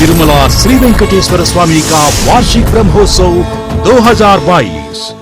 तिरुमला श्री वेंकटेश्वर स्वामी का वार्षिक ब्रह्मोत्सव 2022।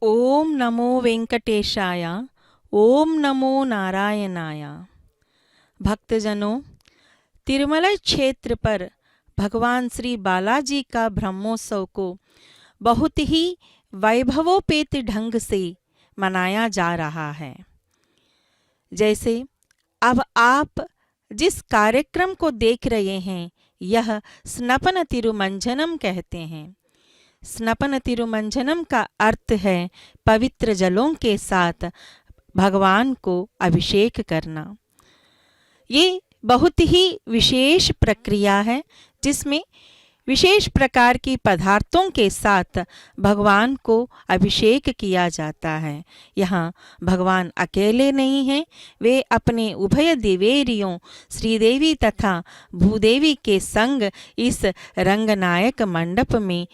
ओम नमो वेंकटेशाय, ओम नमो नारायणाय। भक्तजनों, तिरुमला क्षेत्र पर भगवान श्री बालाजी का ब्रह्मोत्सव को बहुत ही वैभवोपेत ढंग से मनाया जा रहा है। जैसे अब आप जिस कार्यक्रम को देख रहे हैं, यह स्नपन तिरुमंजनम कहते हैं। स्नपन तिरुमंजनम का अर्थ है पवित्र जलों के साथ भगवान को अभिषेक करना। ये बहुत ही विशेष प्रक्रिया है जिसमें विशेष प्रकार की पदार्थों के साथ भगवान को अभिषेक किया जाता है। यहाँ भगवान अकेले नहीं हैं, वे अपने उभय देवेरियों श्रीदेवी तथा भूदेवी के संग इस रंगनायक मंडप में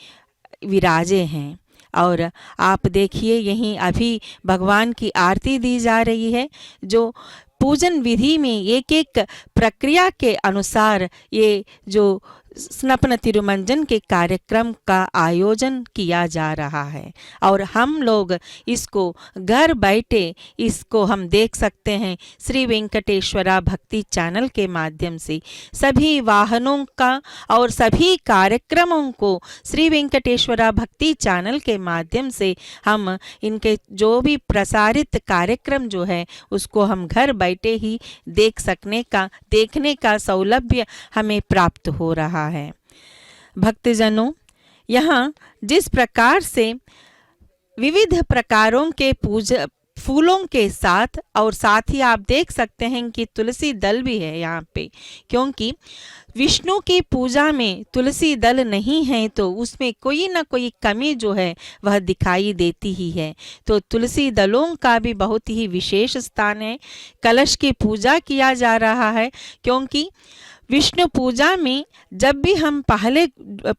विराजे हैं। और आप देखिए, यहीं अभी भगवान की आरती दी जा रही है, जो पूजन विधि में एक एक प्रक्रिया के अनुसार ये जो स्नपन तिरुमंजन के कार्यक्रम का आयोजन किया जा रहा है। और हम लोग इसको घर बैठे इसको हम देख सकते हैं श्री वेंकटेश्वरा भक्ति चैनल के माध्यम से। सभी वाहनों का और सभी कार्यक्रमों को श्री वेंकटेश्वरा भक्ति चैनल के माध्यम से हम इनके जो भी प्रसारित कार्यक्रम जो है उसको हम घर बैठे ही देखने का सौलभ्य हमें प्राप्त हो रहा है। भक्तजनों, यहाँ जिस प्रकार से विविध प्रकारों के फूलों के साथ और साथ ही आप देख सकते हैं कि तुलसी दल भी है यहाँ पे, क्योंकि विष्णु की पूजा में तुलसी दल नहीं है तो उसमें कोई ना कोई कमी जो है वह दिखाई देती ही है। तो तुलसी दलों का भी बहुत ही विशेष स्थान है। कलश की पूजा किया जा रहा है, क्योंकि विष्णु पूजा में जब भी हम पहले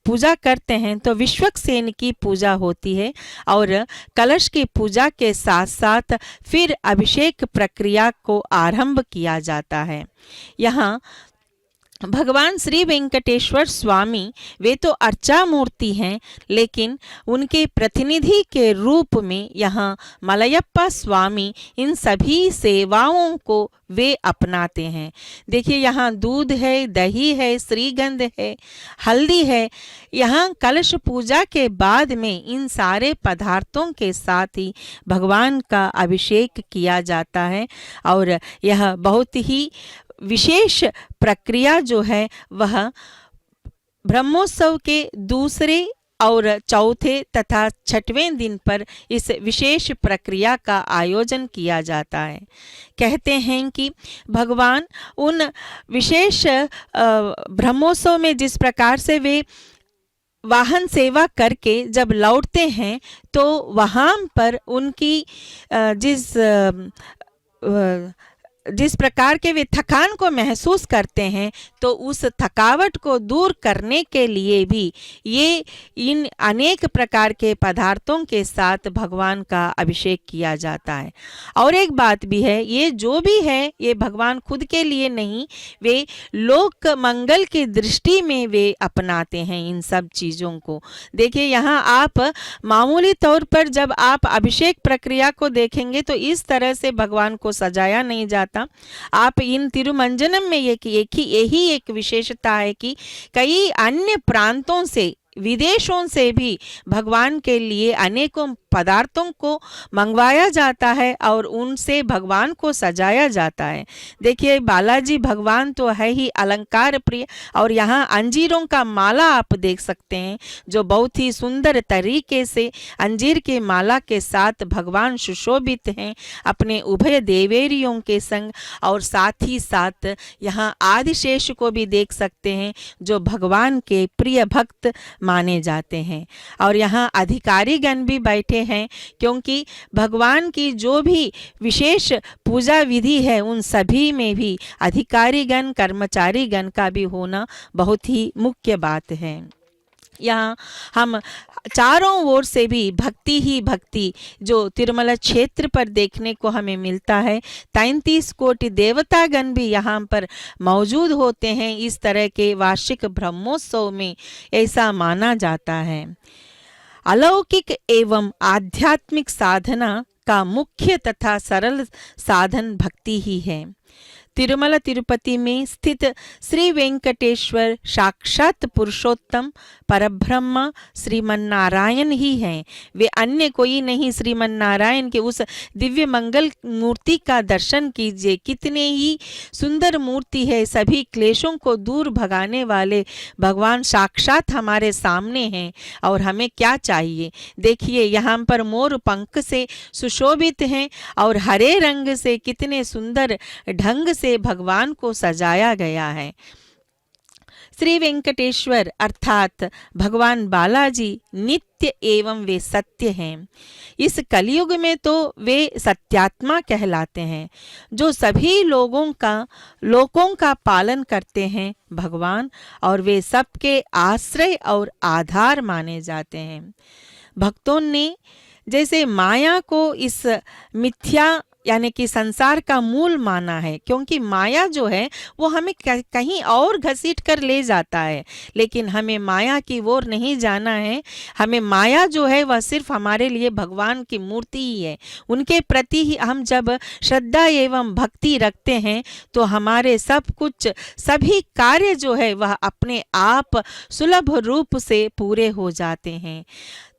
पूजा करते हैं तो विश्वक्सेन की पूजा होती है और कलश की पूजा के साथ साथ फिर अभिषेक प्रक्रिया को आरंभ किया जाता है। यहाँ भगवान श्री वेंकटेश्वर स्वामी वे तो अर्चा मूर्ति हैं, लेकिन उनके प्रतिनिधि के रूप में यहाँ मलयप्पा स्वामी इन सभी सेवाओं को वे अपनाते हैं। देखिए, यहाँ दूध है, दही है, श्रीगंध है, हल्दी है। यहाँ कलश पूजा के बाद में इन सारे पदार्थों के साथ ही भगवान का अभिषेक किया जाता है और यह बहुत ही विशेष प्रक्रिया जो है वह ब्रह्मोत्सव के दूसरे और चौथे तथा छठवें दिन पर इस विशेष प्रक्रिया का आयोजन किया जाता है। कहते हैं कि भगवान उन विशेष ब्रह्मोत्सव में जिस प्रकार से वे वाहन सेवा करके जब लौटते हैं तो वहाँ पर उनकी जिस प्रकार के वे थकान को महसूस करते हैं, तो उस थकावट को दूर करने के लिए भी ये इन अनेक प्रकार के पदार्थों के साथ भगवान का अभिषेक किया जाता है। और एक बात भी है, ये जो भी है ये भगवान खुद के लिए नहीं, वे लोक मंगल की दृष्टि में वे अपनाते हैं इन सब चीज़ों को। देखिए, यहाँ आप मामूली तौर पर जब आप अभिषेक प्रक्रिया को देखेंगे तो इस तरह से भगवान को सजाया नहीं जाता। आप इन तिरुमंजनम में यही एक विशेषता है कि कई अन्य प्रांतों से, विदेशों से भी भगवान के लिए अनेकों पदार्थों को मंगवाया जाता है और उनसे भगवान को सजाया जाता है। देखिए, बालाजी भगवान तो है ही अलंकार प्रिय, और यहाँ अंजीरों का माला आप देख सकते हैं जो बहुत ही सुंदर तरीके से अंजीर के माला के साथ भगवान सुशोभित हैं अपने उभय देवेरियों के संग। और साथ ही साथ यहाँ आदिशेष को भी देख सकते हैं जो भगवान के प्रिय भक्त माने जाते हैं। और यहाँ अधिकारी गण भी बैठे हैं, क्योंकि भगवान की जो भी विशेष पूजा विधि है उन सभी में भी अधिकारी गण, कर्मचारी गण का भी होना बहुत ही मुख्य बात है। यहाँ हम चारों ओर से भी भक्ति ही भक्ति जो तिरुमला क्षेत्र पर देखने को हमें मिलता है। 33 कोटि देवतागण भी यहाँ पर मौजूद होते हैं। इस तरह के वार्षिक ब्रह्मोत्सव में ऐसा माना जाता है। अलौकिक एवं आध्यात्मिक साधना का मुख्य तथा सरल साधन भक्ति ही है। तिरुमला तिरुपति में स्थित श्री वेंकटेश्वर साक्षात पुरुषोत्तम परब्रह्म श्रीमन्नारायण ही हैं। वे अन्य कोई नहीं, श्रीमन्नारायण के उस दिव्य मंगल मूर्ति का दर्शन कीजिए। कितने ही सुंदर मूर्ति है। सभी क्लेशों को दूर भगाने वाले भगवान साक्षात हमारे सामने हैं। और हमें क्या चाहिए? देखिए, यहाँ पर मोर पंख से सुशोभित हैं और हरे रंग से कितने सुंदर ढंग से भगवान को सजाया गया है। श्री वेंकटेश्वर अर्थात भगवान बालाजी नित्य एवं वे सत्य हैं। इस कलयुग में तो वे सत्यात्मा कहलाते हैं, जो सभी लोगों का पालन करते हैं भगवान, और वे सबके आश्रय और आधार माने जाते हैं। भक्तों ने जैसे माया को इस मिथ्या यानी कि संसार का मूल माना है, क्योंकि माया जो है वो हमें कहीं और घसीट कर ले जाता है, लेकिन हमें माया की ओर नहीं जाना है। हमें माया जो है वह सिर्फ हमारे लिए भगवान की मूर्ति ही है। उनके प्रति ही हम जब श्रद्धा एवं भक्ति रखते हैं तो हमारे सब कुछ, सभी कार्य जो है वह अपने आप सुलभ रूप से पूरे हो जाते हैं।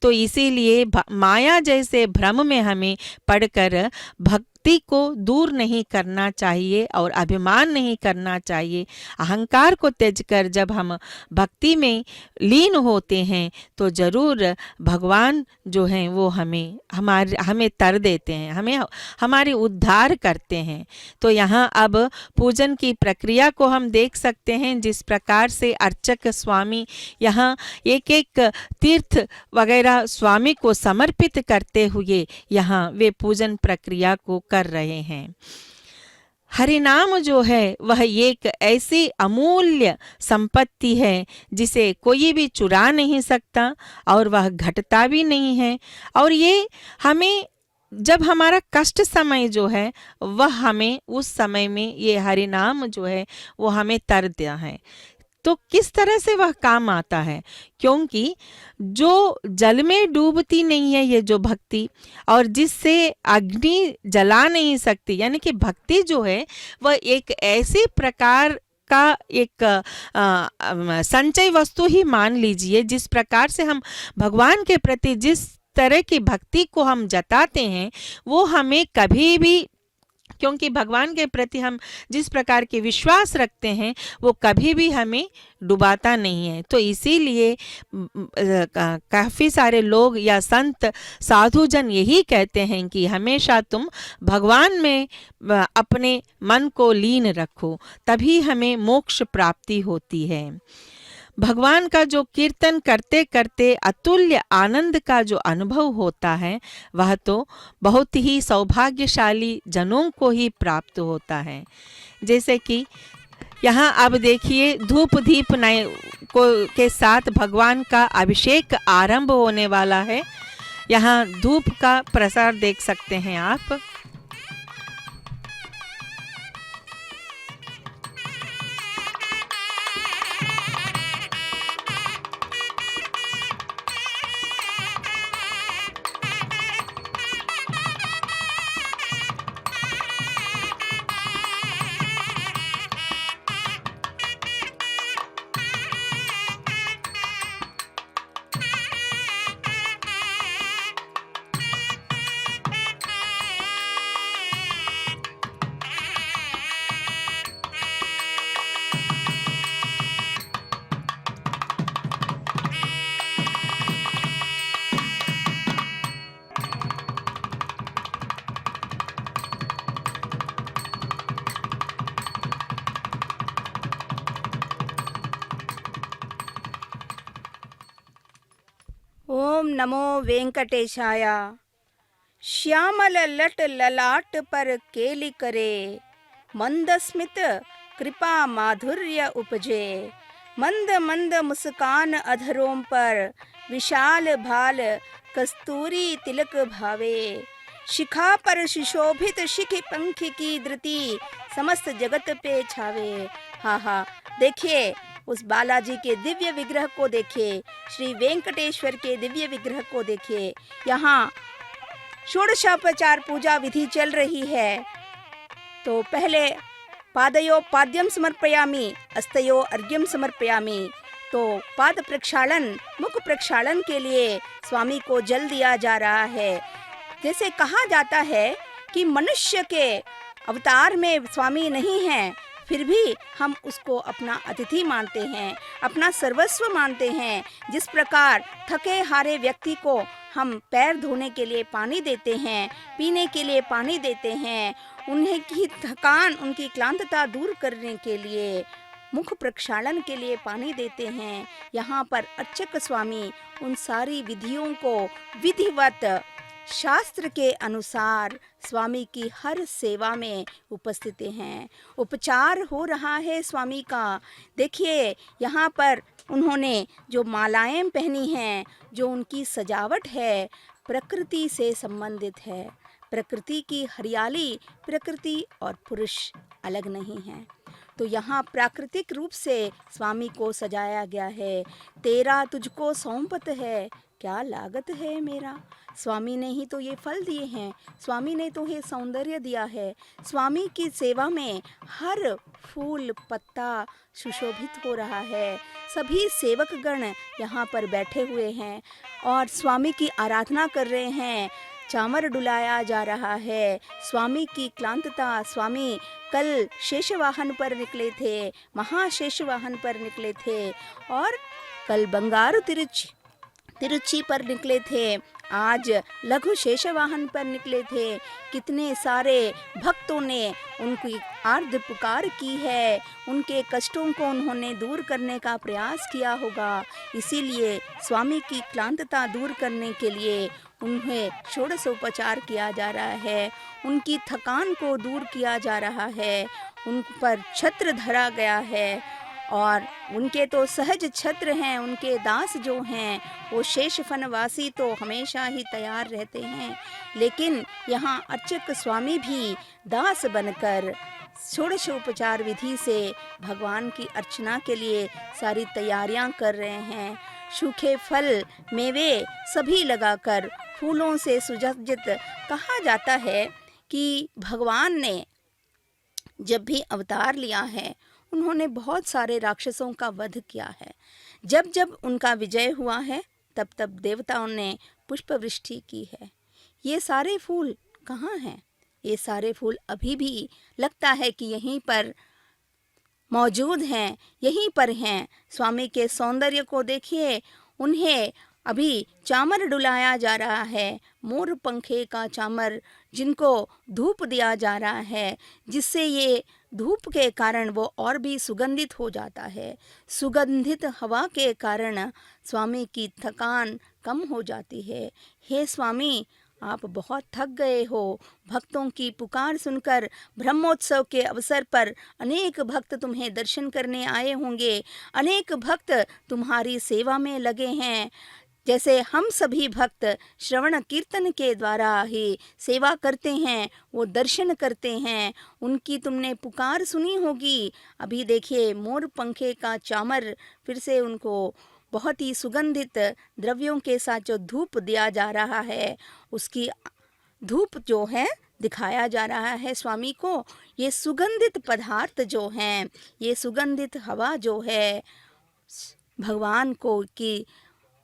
तो इसीलिए माया जैसे भ्रम में हमें पड़कर भक्ति को दूर नहीं करना चाहिए और अभिमान नहीं करना चाहिए। अहंकार को त्याज कर जब हम भक्ति में लीन होते हैं तो जरूर भगवान जो हैं वो हमें तर देते हैं, हमारी उद्धार करते हैं। तो यहाँ अब पूजन की प्रक्रिया को हम देख सकते हैं, जिस प्रकार से अर्चक स्वामी यहाँ एक एक तीर्थ वगैरह स्वामी को समर्पित करते हुए यहाँ वे पूजन प्रक्रिया को कर रहे हैं। हरिनाम जो है वह एक ऐसी अमूल्य संपत्ति है जिसे कोई भी चुरा नहीं सकता और वह घटता भी नहीं है। और ये हमें जब हमारा कष्ट समय जो है वह हमें उस समय में ये हरि नाम जो है वो हमें तर दिया है। तो किस तरह से वह काम आता है, क्योंकि जो जल में डूबती नहीं है ये जो भक्ति, और जिससे अग्नि जला नहीं सकती, यानी कि भक्ति जो है वह एक ऐसे प्रकार का एक संचय वस्तु ही मान लीजिए, जिस प्रकार से हम भगवान के प्रति जिस तरह की भक्ति को हम जताते हैं वो हमें कभी भी, क्योंकि भगवान के प्रति हम जिस प्रकार के विश्वास रखते हैं वो कभी भी हमें डुबाता नहीं है। तो इसीलिए काफ़ी सारे लोग या संत साधुजन यही कहते हैं कि हमेशा तुम भगवान में अपने मन को लीन रखो, तभी हमें मोक्ष प्राप्ति होती है। भगवान का जो कीर्तन करते करते अतुल्य आनंद का जो अनुभव होता है वह तो बहुत ही सौभाग्यशाली जनों को ही प्राप्त होता है। जैसे कि यहाँ अब देखिए धूप दीप नए को के साथ भगवान का अभिषेक आरंभ होने वाला है। यहाँ धूप का प्रसार देख सकते हैं आप। ओम नमो वेंकटेशाय। श्यामल लट ललाट पर केली करे, मंद स्मित कृपा माधुर्य उपजे। मंद मंद मुस्कान अधरों पर, विशाल भाल कस्तूरी तिलक भावे। शिखा पर सुशोभित शिख पंख की धृति, समस्त जगत पे छावे। हाँ हाँ, देखिए उस बालाजी के दिव्य विग्रह को देखिए, श्री वेंकटेश्वर के दिव्य विग्रह को देखिए। यहाँ षोडशोपचार पूजा विधि चल रही है। तो पहले पादयो पाद्यम समर्पयामि, अस्तयो अर्घ्यम समर्पयामि। तो पाद प्रक्षालन, मुख प्रक्षालन के लिए स्वामी को जल दिया जा रहा है। जैसे कहा जाता है कि मनुष्य के अवतार में स्वामी नहीं है, फिर भी हम उसको अपना अतिथि मानते हैं, अपना सर्वस्व मानते हैं। जिस प्रकार थके हारे व्यक्ति को हम पैर धोने के लिए पानी देते हैं, पीने के लिए पानी देते हैं, उन्हें की थकान, उनकी क्लांतता दूर करने के लिए, मुख प्रक्षालन के लिए पानी देते हैं। यहाँ पर अर्चक स्वामी उन सारी विधियों को विधिवत शास्त्र के अनुसार स्वामी की हर सेवा में उपस्थित हैं। उपचार हो रहा है स्वामी का। देखिए यहाँ पर उन्होंने जो मालाएं पहनी हैं, जो उनकी सजावट है, प्रकृति से संबंधित है। प्रकृति की हरियाली, प्रकृति और पुरुष अलग नहीं है। तो यहाँ प्राकृतिक रूप से स्वामी को सजाया गया है। तेरा तुझको सौंपत है, क्या लागत है मेरा। स्वामी ने ही तो ये फल दिए हैं, स्वामी ने तो ये सौंदर्य दिया है। स्वामी की सेवा में हर फूल पत्ता सुशोभित हो रहा है। सभी सेवक गण यहाँ पर बैठे हुए हैं और स्वामी की आराधना कर रहे हैं। चामर डुलाया जा रहा है। स्वामी की क्लांतता, स्वामी कल शेषवाहन पर निकले थे, महाशेषवाहन पर निकले थे, और कल बंगारू तिरुचि पर निकले थे, आज लघु शेषवाहन पर निकले थे। कितने सारे भक्तों ने उनकी आर्द पुकार की है, उनके कष्टों को उन्होंने दूर करने का प्रयास किया होगा। इसीलिए स्वामी की क्लांतता दूर करने के लिए उन्हें षोडशोपचार किया जा रहा है, उनकी थकान को दूर किया जा रहा है, उन पर छत्र धरा गया है। और उनके तो सहज छत्र हैं, उनके दास जो हैं वो शेषफनवासी तो हमेशा ही तैयार रहते हैं। लेकिन यहाँ अर्चक स्वामी भी दास बनकर षोडशोपचार विधि से भगवान की अर्चना के लिए सारी तैयारियां कर रहे हैं। सूखे फल मेवे सभी लगाकर फूलों से सुसज्जित। कहा जाता है कि भगवान ने जब भी अवतार लिया है उन्होंने बहुत सारे राक्षसों का वध किया है। जब जब उनका विजय हुआ है तब तब देवताओं ने पुष्प वृष्टि की है। ये सारे फूल कहाँ हैं? ये सारे फूल अभी भी लगता है कि यहीं पर मौजूद हैं, यहीं पर हैं। स्वामी के सौंदर्य को देखिए, उन्हें अभी चामर डुलाया जा रहा है, मोर पंखे का चामर, जिनको धूप दिया जा रहा है, जिससे ये धूप के कारण वो और भी सुगंधित हो जाता है। सुगंधित हवा के कारण स्वामी की थकान कम हो जाती है। हे स्वामी, आप बहुत थक गए हो। भक्तों की पुकार सुनकर ब्रह्मोत्सव के अवसर पर अनेक भक्त तुम्हें दर्शन करने आए होंगे, अनेक भक्त तुम्हारी सेवा में लगे हैं। जैसे हम सभी भक्त श्रवण कीर्तन के द्वारा ही सेवा करते हैं, वो दर्शन करते हैं, उनकी तुमने पुकार सुनी होगी। अभी देखिए, मोर पंखे का चामर फिर से उनको बहुत ही सुगंधित द्रव्यों के साथ जो धूप दिया जा रहा है, उसकी धूप जो है दिखाया जा रहा है स्वामी को। ये सुगंधित पदार्थ जो हैं, ये सुगंधित हवा जो है, भगवान को की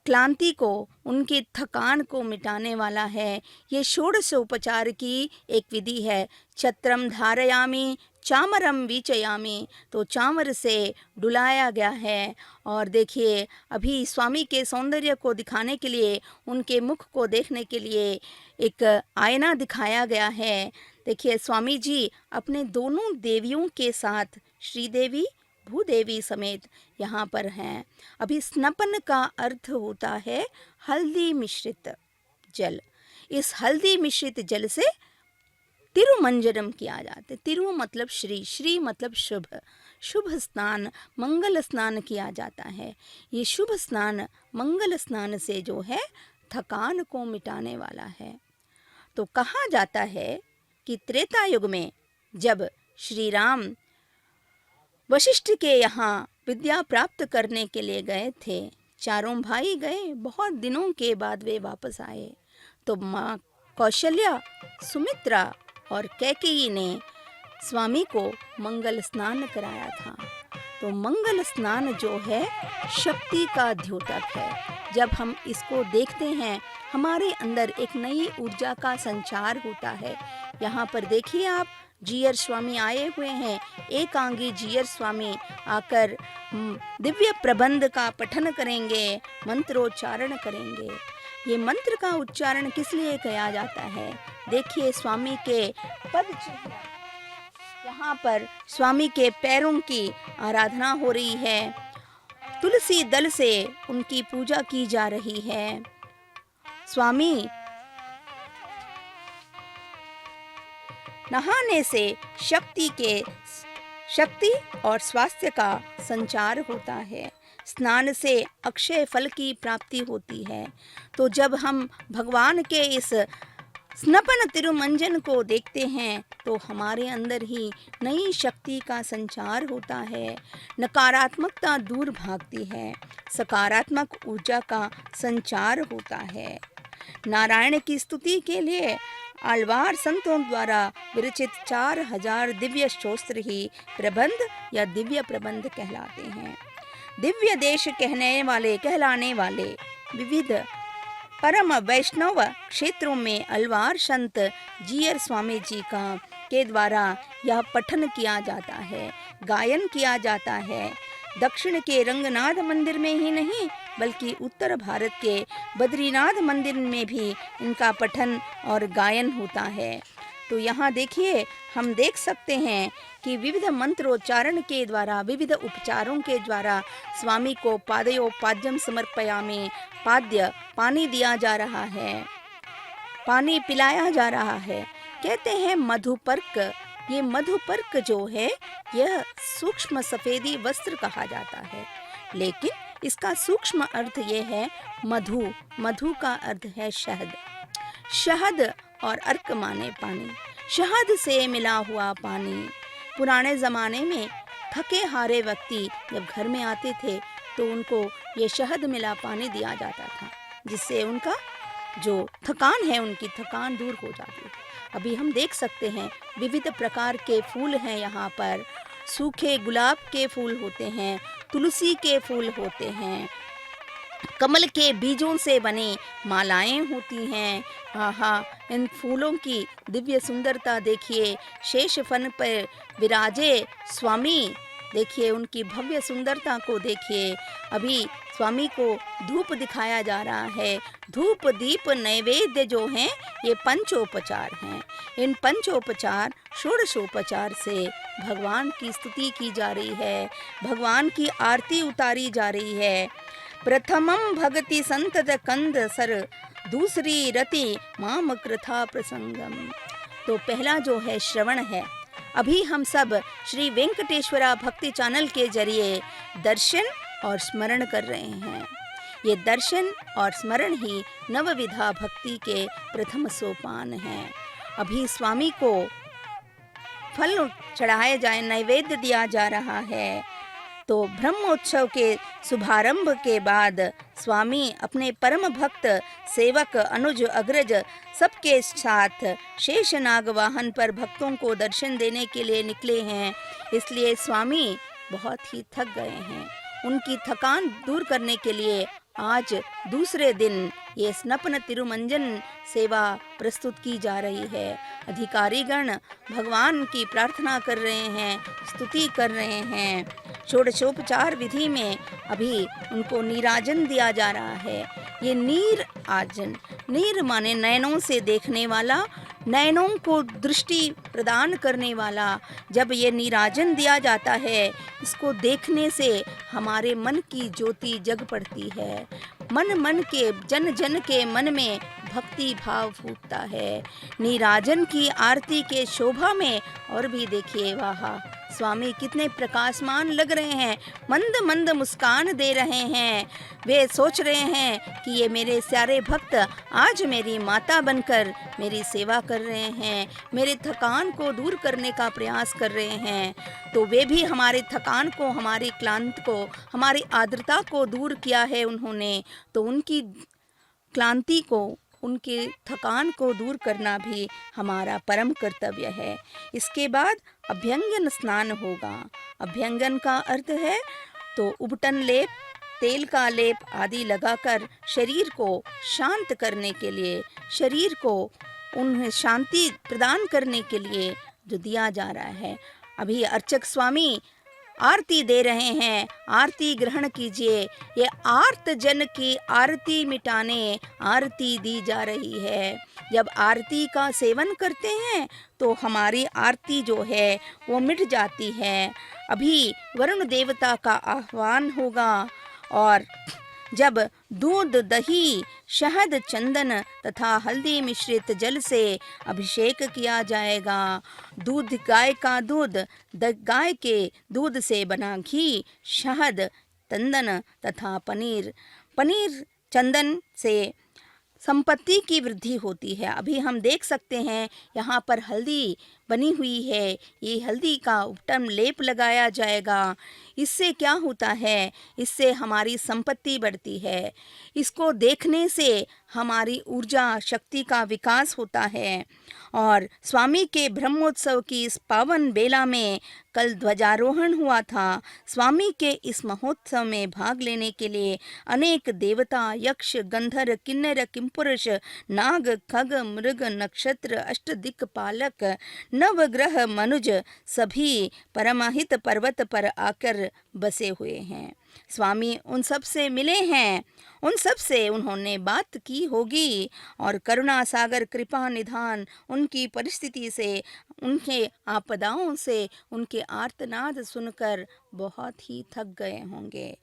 क्लांति को, उनकी थकान को मिटाने वाला है। ये षोडशोपचार की एक विधि है। छत्रम धारयामी चामरम विचयामी, तो चामर से डुलाया गया है। और देखिए, अभी स्वामी के सौंदर्य को दिखाने के लिए, उनके मुख को देखने के लिए एक आईना दिखाया गया है। देखिए, स्वामी जी अपने दोनों देवियों के साथ, श्रीदेवी भूदेवी समेत यहाँ पर हैं। अभी स्नपन का अर्थ होता है हल्दी मिश्रित जल। इस हल्दी मिश्रित जल से तिरुमंजनम किया जाता है। तिरु मतलब श्री, श्री मतलब शुभ, शुभ स्नान, मंगल स्नान किया जाता है। ये शुभ स्नान, मंगल स्नान से जो है थकान को मिटाने वाला है। तो कहा जाता है कि त्रेता युग में जब श्री राम वशिष्ठ के यहाँ विद्या प्राप्त करने के लिए गए थे, चारों भाई गए, बहुत दिनों के बाद वे वापस आए, तो माँ कौशल्या, सुमित्रा और कैकेयी ने स्वामी को मंगल स्नान कराया था। तो मंगल स्नान जो है शक्ति का द्योतक है। जब हम इसको देखते हैं, हमारे अंदर एक नई ऊर्जा का संचार होता है। यहाँ पर देखिए आप, जीयर स्वामी आए हुए हैं। एकांगी जीयर स्वामी आकर दिव्य प्रबंध का पठन करेंगे, मंत्रोच्चारण करेंगे। ये मंत्र का उच्चारण किस लिए किया जाता है? देखिए, स्वामी के पद चिन्ह, यहाँ पर स्वामी के पैरों की आराधना हो रही है। तुलसी दल से उनकी पूजा की जा रही है। स्वामी नहाने से शक्ति और स्वास्थ्य का संचार होता है। स्नान से अक्षय फल की प्राप्ति होती है। तो जब हम भगवान के इस स्नपन तिरुमंजन को देखते हैं तो हमारे अंदर ही नई शक्ति का संचार होता है। नकारात्मकता दूर भागती है, सकारात्मक ऊर्जा का संचार होता है। नारायण की स्तुति के लिए आलवार संतों द्वारा विरचित 4000 दिव्य स्तोत्र ही प्रबंध या दिव्य प्रबंध कहलाते हैं। दिव्य देश कहलाने वाले विविध परम वैष्णव क्षेत्रों में अलवार संत जीयर स्वामी जी के द्वारा यह पठन किया जाता है, गायन किया जाता है। दक्षिण के रंगनाथ मंदिर में ही नहीं बल्कि उत्तर भारत के बद्रीनाथ मंदिर में भी इनका पठन और गायन होता है। तो यहाँ देखिए, हम देख सकते हैं कि विविध मंत्रोच्चारण के द्वारा, विविध उपचारों के द्वारा स्वामी को पादयोपाद्यम समर्पयामि, पाद्य पानी दिया जा रहा है, पानी पिलाया जा रहा है। कहते हैं मधुपर्क ये मधुपर्क जो है यह सूक्ष्म सफेदी वस्त्र कहा जाता है, लेकिन इसका सूक्ष्म अर्थ ये है मधु। मधु का अर्थ है शहद। शहद और अर्क माने पानी, शहद से मिला हुआ पानी। पुराने ज़माने में थके हारे व्यक्ति जब घर में आते थे तो उनको ये शहद मिला पानी दिया जाता था, जिससे उनका जो थकान है उनकी थकान दूर हो जाती है। अभी हम देख सकते हैं विविध प्रकार के फूल हैं यहाँ पर। सूखे गुलाब के फूल होते हैं, तुलसी के फूल होते हैं, कमल के बीजों से बने मालाएं होती हैं। हाँ, इन फूलों की दिव्य सुंदरता देखिए। शेष फन पर विराजे स्वामी, देखिए उनकी भव्य सुंदरता को देखिए। अभी स्वामी को धूप दिखाया जा रहा है। धूप दीप नैवेद्य जो हैं ये पंचोपचार हैं। इन पंचोपचार षोडशोपचार से भगवान की स्तुति की जा रही है, भगवान की आरती उतारी जा रही है। प्रथमम भगति संतत कंद सर, दूसरी रति माम कृथा प्रसंगम। तो पहला जो है श्रवण है। अभी हम सब श्री वेंकटेश्वरा भक्ति चैनल के जरिए दर्शन और स्मरण कर रहे हैं। ये दर्शन और स्मरण ही नवविधा भक्ति के प्रथम सोपान हैं। अभी स्वामी को फल चढ़ाए जाए, नैवेद्य दिया जा रहा है। तो ब्रह्मोत्सव के शुभारंभ के बाद स्वामी अपने परम भक्त सेवक अनुज अग्रज सबके साथ शेषनाग वाहन पर भक्तों को दर्शन देने के लिए निकले हैं। इसलिए स्वामी बहुत ही थक गए हैं। उनकी थकान दूर करने के लिए आज दूसरे दिन ये स्नपन तिरुमंजन सेवा प्रस्तुत की जा रही है। अधिकारीगण भगवान की प्रार्थना कर रहे हैं, स्तुति कर रहे हैं। षोडशोपचार विधि में अभी उनको नीराजन दिया जा रहा है। ये नीर आजन, नीर माने नयनों से देखने वाला, नयनों को दृष्टि प्रदान करने वाला। जब ये नीराजन दिया जाता है, इसको देखने से हमारे मन की ज्योति जग पड़ती है। मन के जन जन के मन में भक्ति भाव फूटता है। नीराजन की आरती के शोभा में और भी देखिए, वाह स्वामी कितने प्रकाशमान लग रहे हैं, मंद मंद मुस्कान दे रहे हैं। वे सोच रहे हैं कि ये मेरे सारे भक्त आज मेरी माता बनकर मेरी सेवा कर रहे हैं, मेरे थकान को दूर करने का प्रयास कर रहे हैं। तो वे भी हमारे थकान को, हमारी क्लांत को, हमारी आर्द्रता को दूर किया है उन्होंने। तो उनकी क्लांति को, उनके थकान को दूर करना भी हमारा परम कर्तव्य है। इसके बाद अभ्यंगन स्नान होगा। अभ्यंगन का अर्थ है तो उबटन लेप, तेल का लेप आदि लगाकर शरीर को शांत करने के लिए, शरीर को उन्हें शांति प्रदान करने के लिए जो दिया जा रहा है। अभी अर्चक स्वामी आरती दे रहे हैं, आरती ग्रहण कीजिए। ये आर्त जन की आरती मिटाने आरती दी जा रही है। जब आरती का सेवन करते हैं तो हमारी आरती जो है वो मिट जाती है। अभी वरुण देवता का आह्वान होगा और जब दूध, दही, शहद, चंदन तथा हल्दी मिश्रित जल से अभिषेक किया जाएगा। दूध गाय का दूध, गाय के दूध से बना घी, शहद, चंदन तथा पनीर। पनीर चंदन से संपत्ति की वृद्धि होती है। अभी हम देख सकते हैं यहाँ पर हल्दी बनी हुई है। ये हल्दी का उपटन लेप लगाया जाएगा। इससे क्या होता है? इससे हमारी संपत्ति बढ़ती है। इसको देखने से हमारी ऊर्जा शक्ति का विकास होता है। और स्वामी के ब्रह्मोत्सव की इस पावन बेला में कल ध्वजारोहण हुआ था। स्वामी के इस महोत्सव में भाग लेने के लिए अनेक देवता, यक्ष, गंधर्व, किन्नर, किंपुरुष, नाग, खग, मृग, नक्षत्र, अष्टदिक्पालक, नवग्रह, मनुज सभी परमहित पर्वत पर आकर बसे हुए हैं। स्वामी उन सब से मिले हैं, उन सब से उन्होंने बात की होगी और करुणा सागर कृपा निधान उनकी परिस्थिति से, उनके आपदाओं से, उनके आर्तनाद सुनकर बहुत ही थक गए होंगे।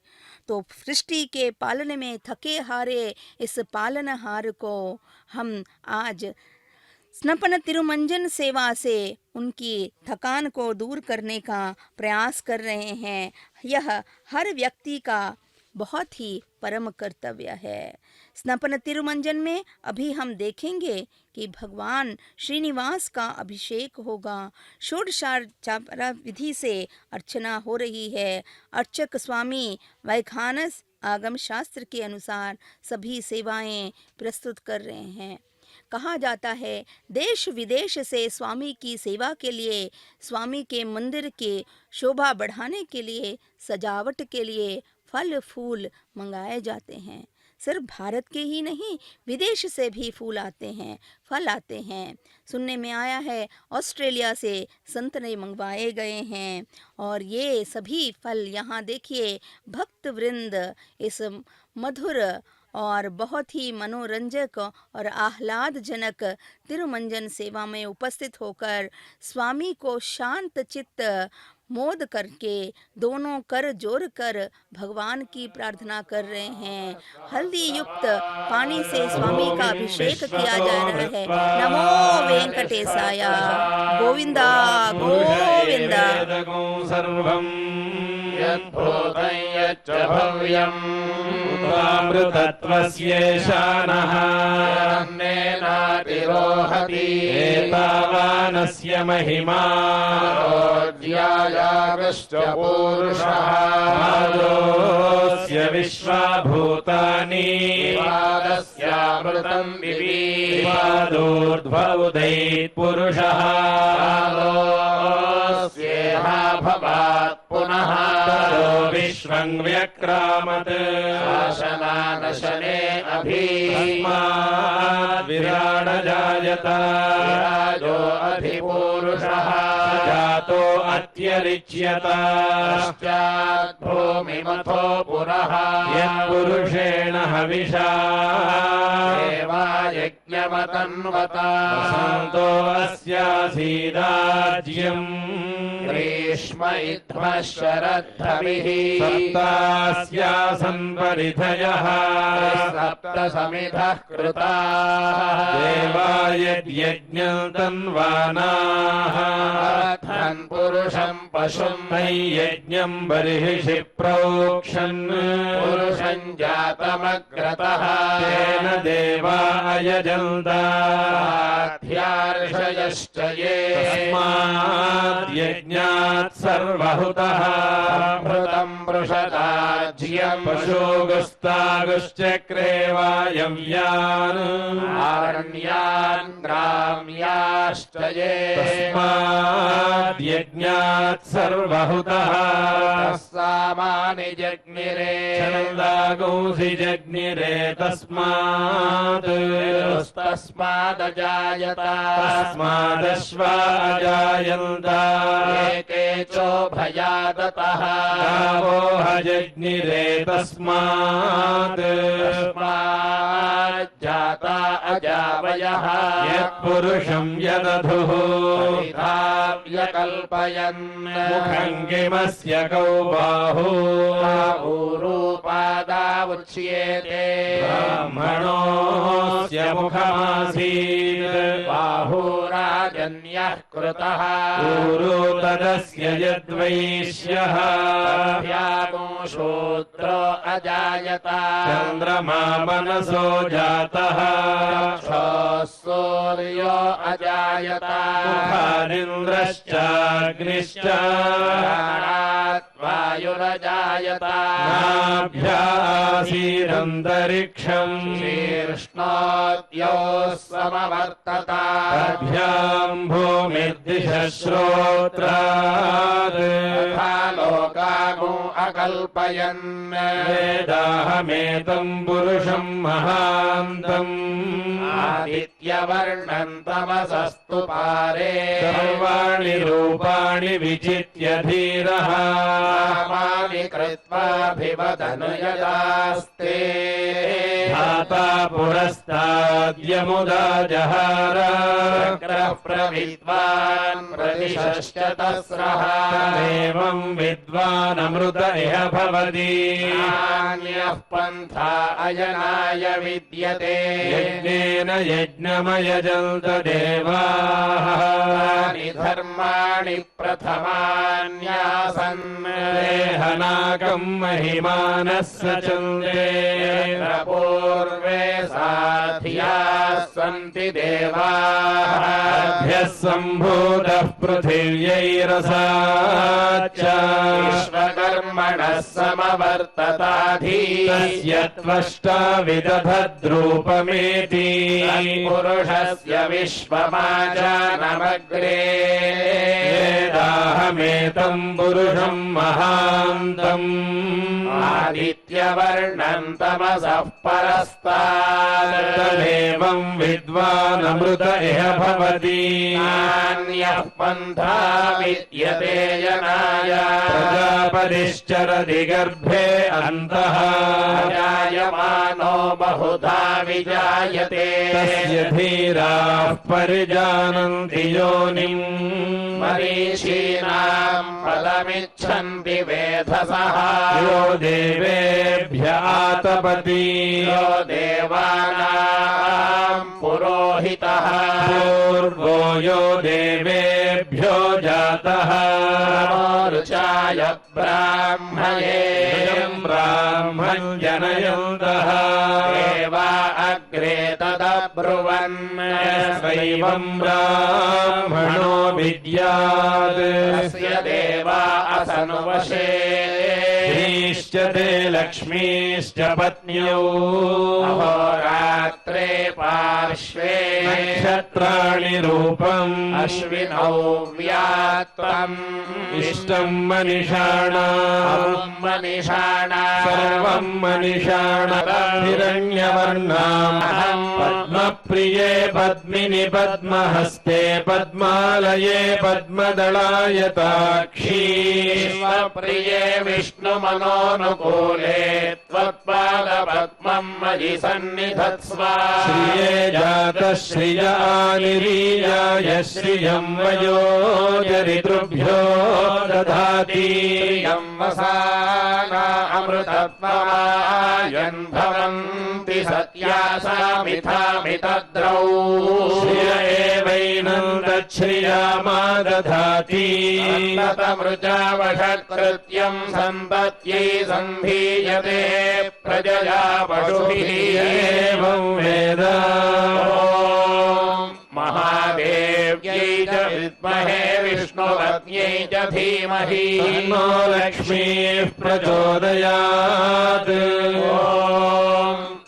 तो सृष्टि के पालन में थके हारे इस पालनहार को हम आज स्नपन तिरुमंजन सेवा से उनकी थकान को दूर करने का प्रयास कर रहे हैं। यह हर व्यक्ति का बहुत ही परम कर्तव्य है। स्नपन तिरुमंजन में अभी हम देखेंगे कि भगवान श्रीनिवास का अभिषेक होगा। षोडशार्चना विधि से अर्चना हो रही है। अर्चक स्वामी वैखानस आगम शास्त्र के अनुसार सभी सेवाएं प्रस्तुत कर रहे हैं। कहा जाता है देश विदेश से स्वामी की सेवा के लिए, स्वामी के मंदिर के शोभा बढ़ाने के लिए, सजावट के लिए फल फूल मंगाए जाते हैं। सिर्फ भारत के ही नहीं, विदेश से भी फूल आते हैं, फल आते हैं। सुनने में आया है ऑस्ट्रेलिया से संतरे मंगवाए गए हैं और ये सभी फल यहाँ देखिए भक्त वृंद इस मधुर और बहुत ही मनोरंजक और आह्लादजनक तिरुमंजन सेवा में उपस्थित होकर स्वामी को शांत चित्त मोद करके दोनों कर जोड़ कर भगवान की प्रार्थना कर रहे हैं। हल्दी युक्त पानी से स्वामी का अभिषेक किया जा रहा है। नमो वेंकटेशाय, गोविंदा गोविंदा। यद्भूतं यच्च भव्यम् अमृतत्वस्येषानः अन्नेनातिरोहति एतावानस्य महिमा रोज्यायागश्च पूरुषः आदोऽस्य विश्वाभूतानि पादस्यामृतं विवादोर्ध्वौदैत् पुरुषः आदोऽस्येह भवात् पुनः ततो विश्वं व्यक्रामत् शासनानशने अभीस्मात् विराड जायत विराजो अधिपूरुषः जातो अत्यरिच्यत पश्चात् भूमिमथो पुरः यत्पुरुषेण हविषा देवा यज्ञमतन्वता वसन्तो अस्यासीदाज्यम् ग्रीष्म इध्मः शरद्धभिः सप्तास्यासन् परिधयः सप्त समिधः कृताः देवा यद्यज्ञं तन्वानाः अर्थन् पुरुषं पशुं नैयज्ञं बर्हिषि प्रोक्षन् पुरुषं जातमग्रतः तेन देवा अयजन्त ध्यार्षयश्च ये तस्मात् यज्ञात् सर्वहुतः संभृतं पृषदाज्यं पशुगुस्तागुश्चक्रे वायव्यान् आरण्यान् ग्राम्याश्च ये तस्मात् यज्ञात् सर्वहुतः तस्सामानि जग्निरे छन्दागुंसि जग्निरे तस्मात् तस्मादजायत तस्मादश्वा अजायन्त एकेचो भयादतः गावो हजग्निरे तस्मात् तस्माज्जाता अजावयः यत्पुरुषं यदधुः परिधाव्यकल्पयन् मुखं किमस्य कौ बाहु बाहुरूपादावुच्येते ब्राह्मणोऽस्य मुखमासीत् बाहुराजन्यः कृतः ऊरू तदस्य यद्वैश्यः तस्यागो शूद्रो अजायत चन्द्रमा मनसो जातः चक्षुः सूर्यो अजायत मुखानिन्द्रश्चाग्निश्च प्राणात् वायुरजायत नाभ्यासीदन्तरिक्षम् शीर्ष्णोद्योः समवर्तत तद्भ्यां भूमिर्दिशः श्रोत्रात् तथा लोकागो अकल्पयन् वेदाहमेतं पुरुषं महान्तम् आदित्यवर्णं तमसस्तु पारे सर्वाणि रूपाणि विचित्य धीरः नामानि कृत्वाभिवदनुयदास्ते धाता पुरस्ताद्यमुदा जहार चक्रः प्रविद्वान् प्रतिशश्च तस्रः एवं विद्वानमृत इह भवति नान्यः पन्था अयनाय विद्यते यज्ञेन यज्ञमयजन्त देवाः तानि धर्माणि प्रथमान्यासन् देहनाकं महिमानः सचन्दे पूर्वे साध्याः सन्ति देवाः अभ्यः सम्भूतः पृथिव्यैरसाच्च विश्वकर्मणः समवर्तताधि तस्य त्वष्टा विदधद्रूपमेति पुरुषस्य विश्वमाजानमग्रे वेदाहमेतं पुरुषं महान्तम् आदित्यवर्णं तमसः परस्तात् तदेवं विद्वानमृत इह भवति नान्यः पन्था विद्यते यनाय प्रजापतिश्चरति गर्भे अन्तः जायमानो बहुधा विजायते तस्य धीराः परिजानन्ति योनिम् मरीषीणां फलमिच्छन्ति वेधसः यो देवेभ्य आतपति यो देवानां पुरोहितः पूर्वो यो देवेभ्यो जातः ऋचाय ब्राह्मये ब्राह्मण जनयन्तः देवा अग्रे तदब्रुवन् दैवं ब्राह्मणो विद्यात् तस्य देवा असनुवशे श्रीश्च ते लक्ष्मीश्च पत्न्यौ अहोरात्रे पार्श्वे नक्षत्राणि रूपम् अश्विनौ व्यात्तम् इष्टं मनिषाणाम् मनिषाणाम् सर्वं मनिषाणाम् हिरण्यवर्णाम् पद्मप्रिये पद्मिनि पद्महस्ते पद्मालये पद्मदलायताक्षी प्रिये विष्णुमनोनुकूले त्वत्पादपद्मं मयि सन्निधत्स्व श्रिये जातः श्रिया निरीयाय श्रियं वयो जरितृभ्यो दधाति यं वसाना अमृतत्वमायन् भवन्ति सत्यासामिथामितद्रौ श्रिय एवैनं तच्छ्रियामा दधाति ततमृजावषत्कृत्यं सम्पत्यै सन्धीयते प्रजया पशुभिः एवं वेद महादेव्यै च विद्महे विष्णुपत्न्यै च धीमहि तन्नो लक्ष्मीः प्रचोदयात्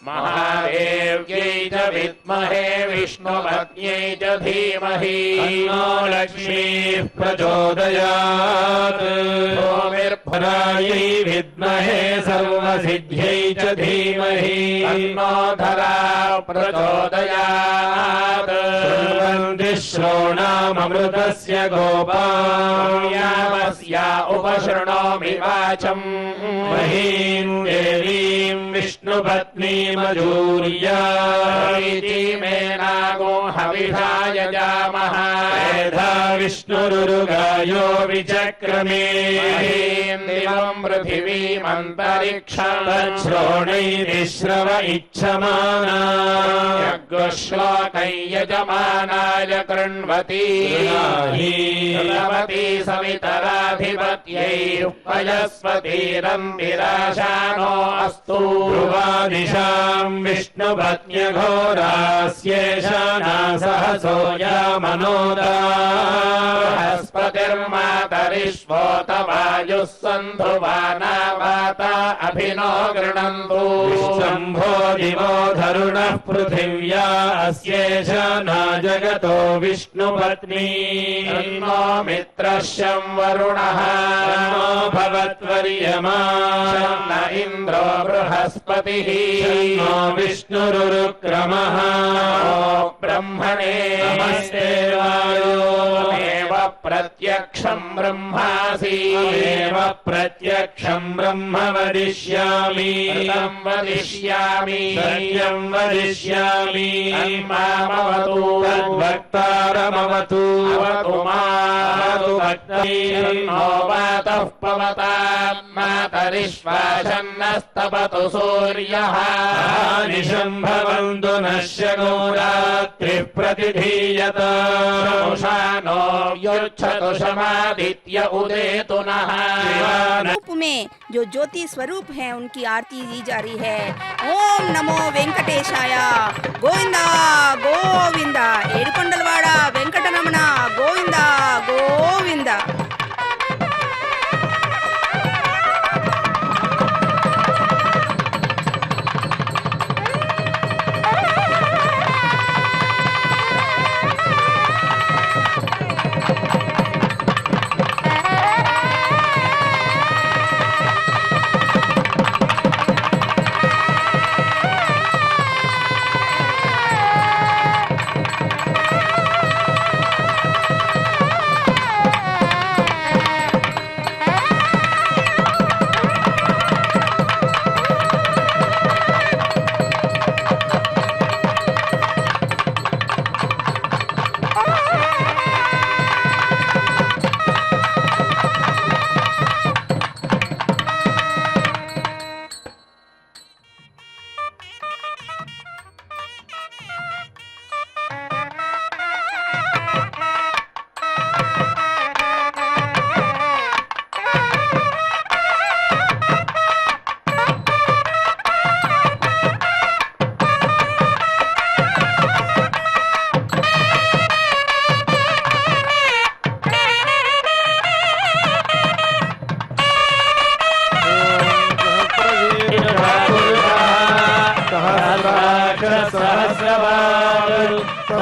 महादेव्यै च विद्महे विष्णुपत्न्यै च धीमहि तन्नो लक्ष्मीः प्रचोदयात् भरायै विद्महे सर्वसिद्ध्यै च धीमहि तन्नो धरा प्रचोदयात् शृण्वन्ति श्रोणाममृतस्य गोपाम् यावस्या उपशृणोमि वाचम् महीम् देवीम् विष्णुपत्नीमजूर्या मेनागो हविषाय जामः मेधा विष्णुरुगायो विचक्रमे दिवम् पृथिवीमन्तरिक्षम् तच्छ्रोणैरिश्रव इच्छमाना यज्ञश्लोकै यजमानाय कृण्वती भगवती सवितराधिपत्यैः पयस्वतीरन्तिराशानो अस्तु ध्रुवादिशाम् विष्णुपत्न्यघोरास्येषाना सहसो यामनोदा बृहस्पतिर्मातरिष्वोतवायुः सन्धुवाना वाता अभिनो गृणन्तु शम्भो दिवो धरुणः पृथिव्या अस्येषाना जगतो विष्णुपत्नी तन्नो मित्रः शं वरुणः तन्नो भवत्वर्यमा न इन्द्रो बृहस्पतिः तन्नो विष्णुरुक्रमः ब्रह्मणे नमस्ते वायो देव प्रत्यक्षं ब्रह्मासि तमेव प्रत्यक्षं ब्रह्म वदिष्यामि ऋतं वदिष्यामि सत्यं वदिष्यामि तन्मामवतु तद्वक्तारमवतु अवतु मामवतु भक्तिर्नो वातः पवतां मातरिश्वासन्नस्तपतु सूर्यः निशं भवन्तु नश्यनो रात्रिः प्रतिधीयत उषानो युच्छतु शमादित्य उदेतु नः रूप में जो ज्योति स्वरूप है उनकी आरती दी जा रही है। ओम नमो वेंकटेशाय गोविंदा गोविंदा ఏడుకొండలవాడ వెంకటరమణ గోవిందా గోవిందా।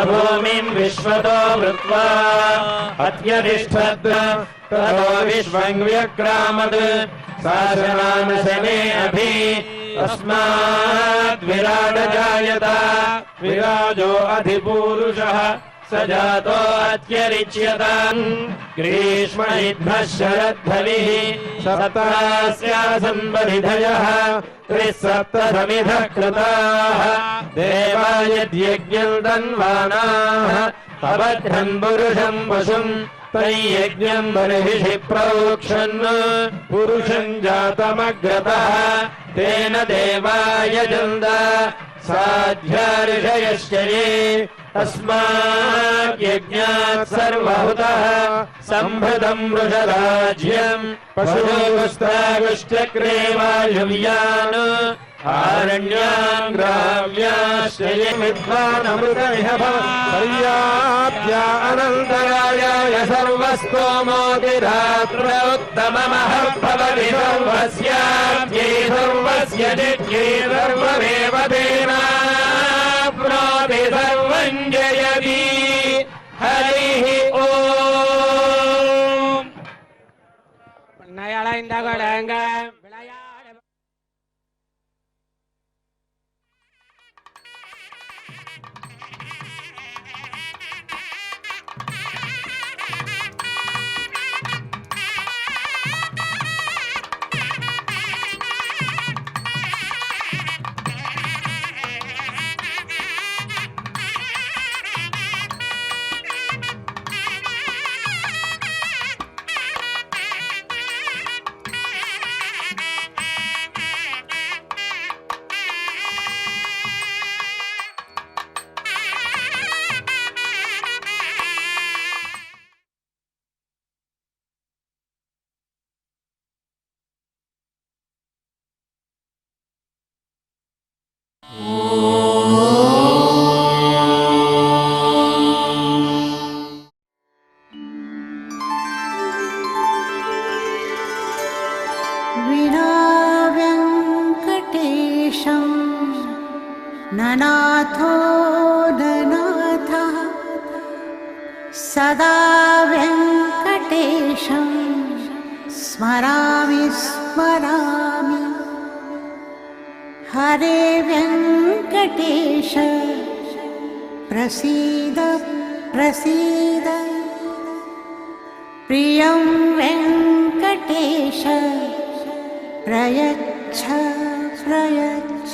भूमिं विश्वतो वृत्वा अत्यतिष्ठद् ततो विश्वं व्यक्रामत् शासनानुशने अभि तस्माद् विराट जायत विराजो अधिपूरुषः स जातो अत्यरिच्यत ग्रीष्म इद्मः शरद्धविः सप्तास्यासन् परिधयः त्रिसप्तसमिधः कृताः देवा यद्यज्ञम् तन्वानाः अबध्यन् पुरुषम् पशुम् तैयज्ञम् बर्हिषि प्रोक्षन् पुरुषम् जातमग्रतः तेन देवा यजन्त साध्या ऋषयश्च ये तस्माद्यज्ञात् सर्वहुतः सम्भृतम् वृषराज्यम् पशुस्त्रागुश्चक्रे वायुव्यान् आरण्यान् ग्राम्याश्च ये विद्वानमृतमिह पर्याप्या अनन्तरायाय सर्वस्तोमोतिरात्र उत्तममः भवति सर्वस्याद्यै सर्वस्य जित्यै सर्वमेव तेनाप्नोति सर्वं जयति हरिः ओम् विनाव्यङ्कटेशं ननाथो ननाथः सदा व्यङ्कटेशं स्मरामि स्मरामि हरे व्यङ्कटेश प्रसीद प्रसीद प्रियं वेङ्कटेश प्रयच्छ प्रयच्छ